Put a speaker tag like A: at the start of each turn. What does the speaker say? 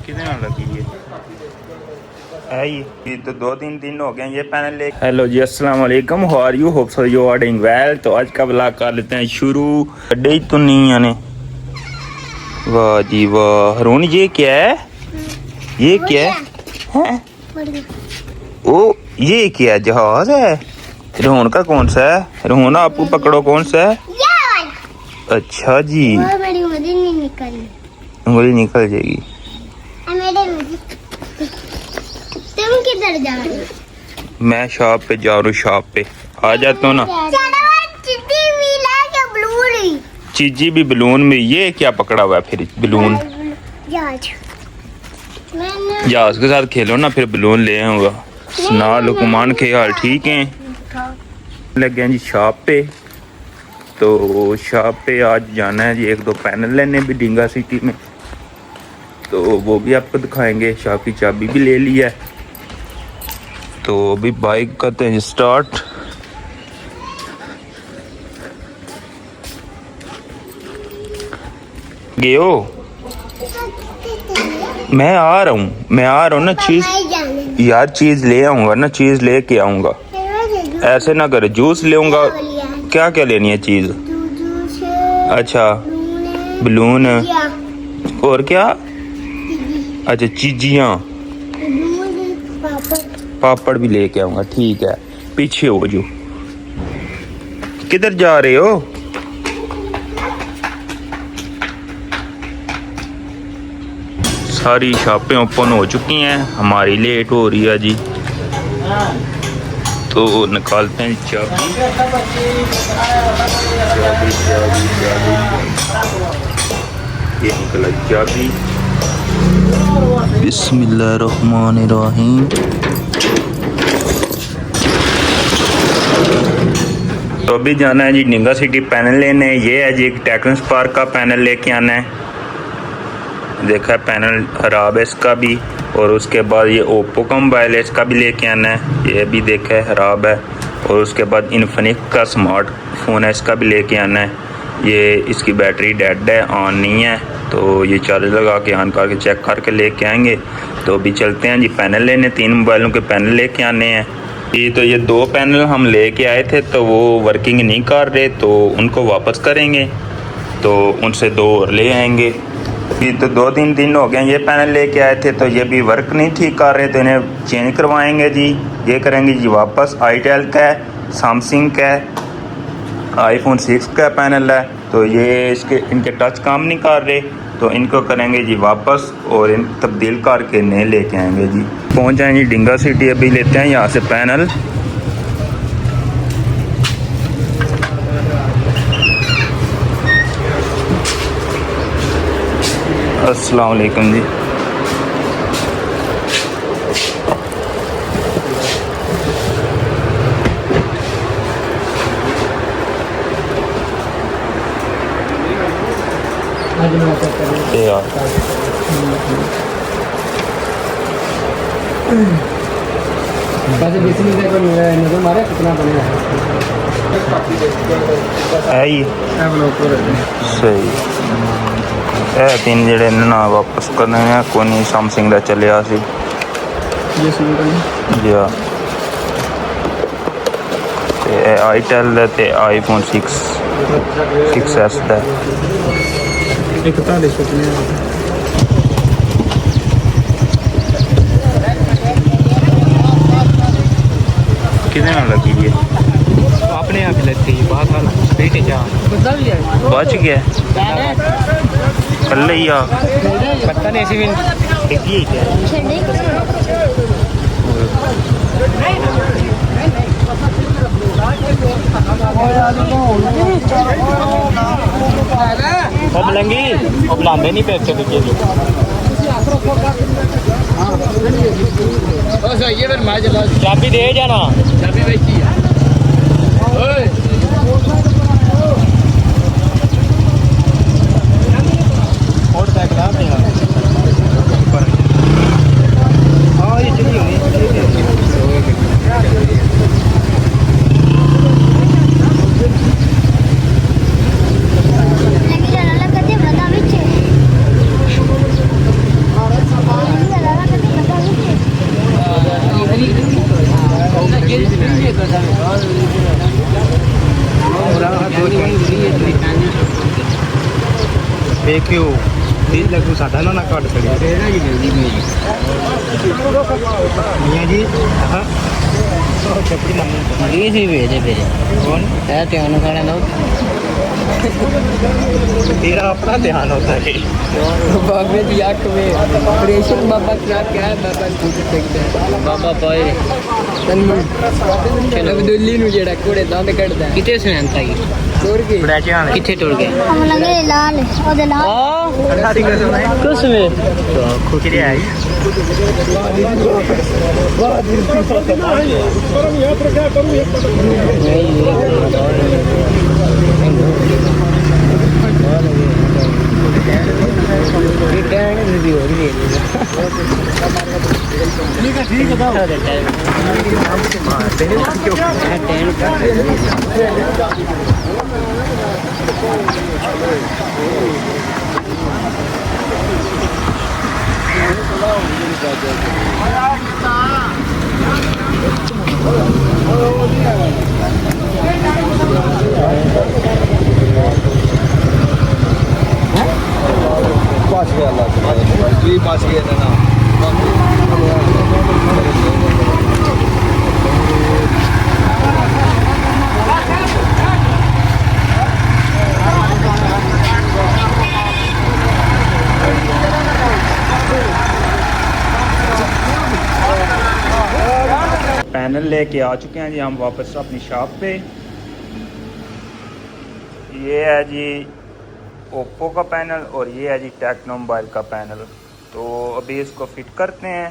A: कितने लगी है ये तो 2-3 दिन हो गए ये पैनल ले। हेलो जी, अस्सलाम वालेकुम, how are you, hope so you are doing well. तो आज का ब्लॉग कर लेते हैं शुरू। डे तो नहीं आने। वाह जी वाह, रोनी ये क्या है? ये क्या है? ओ ये क्या जहाज है? रोहन का कौन सा है? रोहन आपको पकड़ो, कौन सा है? अच्छा जी,
B: मेरी उंगली नहीं निकली।
A: उंगली निकल जाएगी।
B: तुम किधर जा रहे हो?
A: मैं शॉप पे जा रहा हूँ, शॉप पे आ जाता हूँ ना। चीजी भी बलून में, ये क्या पकड़ा हुआ है फिर? बलून जहाज के साथ खेलो ना, फिर बलून ले आऊंगा। सुना लुकमान के हाल ठीक हैं? लगे हैं जी शॉप पे। तो शॉप पे आज जाना है जी 1-2 पैनल लेने भी डिंगा सिटी में, तो वो भी आपको दिखाएंगे। शॉप की चाबी भी ले ली है, तो अभी बाइक करते हैं स्टार्ट। गए हो? मैं आ रहा हूँ ना। चीज यार, चीज ले आऊंगा ना, चीज लेके आऊंगा। ऐसे ना करे, जूस ले आऊंगा। क्या क्या लेनी है चीज? अच्छा बलून और क्या? अच्छा चीजियाँ, पापड़ भी लेके आऊंगा। ठीक है, पीछे हो जो। किधर जा रहे हो? सारी शॉपें ओपन हो चुकी हैं, हमारी लेट हो रही है जी। तो निकालते हैं चाबी। ये निकला चाबी। बिस्मिल्लाहिर्रहमानिर्रहीम। तो अभी जाना है जी डिंगा सिटी पैनल लेने। ये है जी एक टेक्नो स्पार्क का पैनल लेके आना है। देखा है पैनल खराब है इसका भी। और उसके बाद ये ओप्पो का मोबाइल है, इसका भी लेके आना है। ये भी देखा है खराब है। और उसके बाद इन्फिनिक्स का स्मार्टफोन है, इसका भी लेके आना है। ये इसकी बैटरी डेड है, ऑन नहीं है, तो ये चार्ज लगा के ऑन करके चेक करके लेके आएंगे। तो अभी चलते हैं जी पैनल लेने। 3 मोबाइलों के पैनल लेके आने हैं। ये 2 पैनल हम लेके आए थे, तो वो वर्किंग नहीं कर रहे, तो उनको वापस करेंगे। तो उनसे 2 और ले आएंगे। ये तो 2-3 दिन हो गए ये पैनल लेके आए थे, तो ये भी वर्क नहीं ठीक कर रहे, तो इन्हें चेंज करवाएंगे जी। ये करेंगे जी वापस। आईटेल का है, सैमसंग का है, आईफोन 6 का पैनल है, तो ये इनके टच काम नहीं कर रहे, तो इनको करेंगे जी वापस और इन तब्दील करके नए लेके आएंगे जी। पहुंच जाएंगे डिंगा सिटी। अभी लेते हैं यहाँ से पैनल। अस्सलाम वालेकुम जी।
C: वैसे बेसिकली देखो नजर मारे कितना बनेगा
A: है ये सही है। 3 जड़े ना वापस करने हैं, कोई नहीं सैमसंग का चलिया सी जी। हाँ, आईटेल का ते आईफोन 6s का।
C: 41
A: कितने लगी है?
C: अपने यहाँ भी लगती है बहुत वाला बेटे क्या
A: बच गया कल ही आ
C: पता नहीं ऐसी भी
A: देखिए क्या
C: अब लेंगी अब लांबे नहीं पैसे लीजिए चाबी दे जाना चाबी बेची
D: क्यों 30 लाख साढ़ा ना काट खड़ी
C: तेरा ही जल्दी में
D: मियाँ जी हाँ चपड़ी नंबर
C: ये ही भेजे फिर
D: कौन
C: है ध्यान खाने दो
D: तेरा अपना ध्यान होता है
C: बाबे की आंख में ऑपरेशन बाबा क्या क्या है बाबा कुछ सकते हैं बाबा पाए तन्नू चलो दुल्ली नु जेड़ा कोड़े दांत कटदा किते सुनता ही तोड़ के
D: बड़ा ध्यान
C: किथे तोड़ गए
B: हम लगे लाल ओदे लाल
D: अठारी कर सुना है
C: कुछ में
D: तो खुशी आई
E: पास गया अल्लाह जी पास गया ना
A: पैनल लेके आ चुके हैं जी हम वापस अपनी शॉप पे। ये है जी ओप्पो का पैनल और ये है जी टेक्नो मोबाइल का पैनल। तो अभी इसको फिट करते हैं।